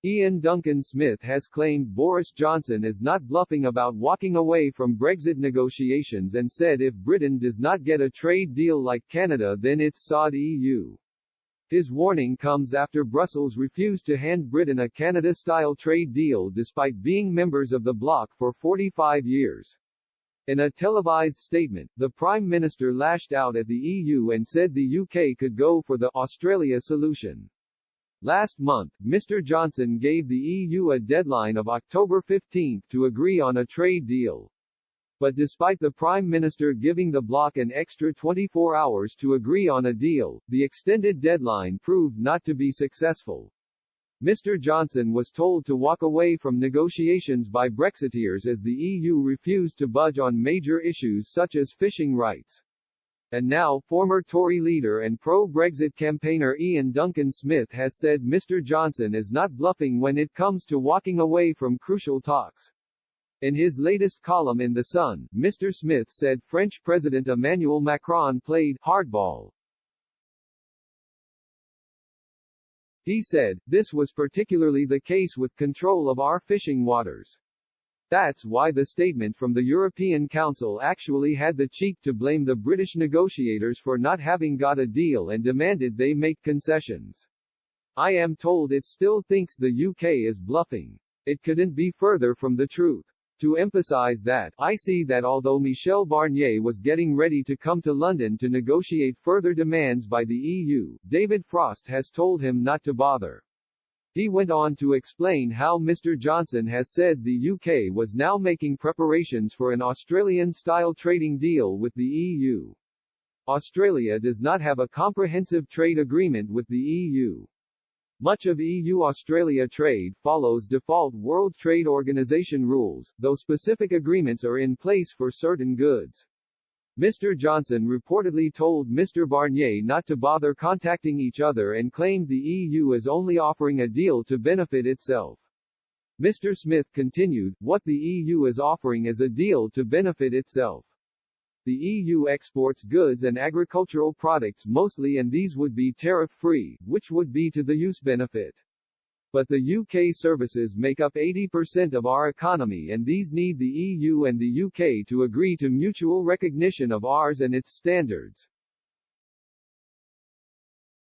Iain Duncan Smith has claimed Boris Johnson is not bluffing about walking away from Brexit negotiations and said if Britain does not get a trade deal like Canada then it's sod EU. His warning comes after Brussels refused to hand Britain a Canada-style trade deal despite being members of the bloc for 45 years. In a televised statement, the Prime Minister lashed out at the EU and said the UK could go for the Australia solution. Last month, Mr. Johnson gave the EU a deadline of October 15 to agree on a trade deal. But despite the Prime Minister giving the bloc an extra 24 hours to agree on a deal, the extended deadline proved not to be successful. Mr. Johnson was told to walk away from negotiations by Brexiteers as the EU refused to budge on major issues such as fishing rights. And now, former Tory leader and pro-Brexit campaigner Iain Duncan Smith has said Mr. Johnson is not bluffing when it comes to walking away from crucial talks. In his latest column in The Sun, Mr. Smith said French President Emmanuel Macron played hardball. He said, "This was particularly the case with control of our fishing waters. That's why the statement from the European Council actually had the cheek to blame the British negotiators for not having got a deal and demanded they make concessions. I am told it still thinks the UK is bluffing. It couldn't be further from the truth. To emphasize that, I see that although Michel Barnier was getting ready to come to London to negotiate further demands by the EU, David Frost has told him not to bother." He went on to explain how Mr. Johnson has said the UK was now making preparations for an Australian-style trading deal with the EU. Australia does not have a comprehensive trade agreement with the EU. Much of EU-Australia trade follows default World Trade Organization rules, though specific agreements are in place for certain goods. Mr. Johnson reportedly told Mr. Barnier not to bother contacting each other and claimed the EU is only offering a deal to benefit itself. Mr. Smith continued, "What the EU is offering is a deal to benefit itself. The EU exports goods and agricultural products mostly and these would be tariff-free, which would be to the EU's benefit. But the UK services make up 80% of our economy and these need the EU and the UK to agree to mutual recognition of ours and its standards."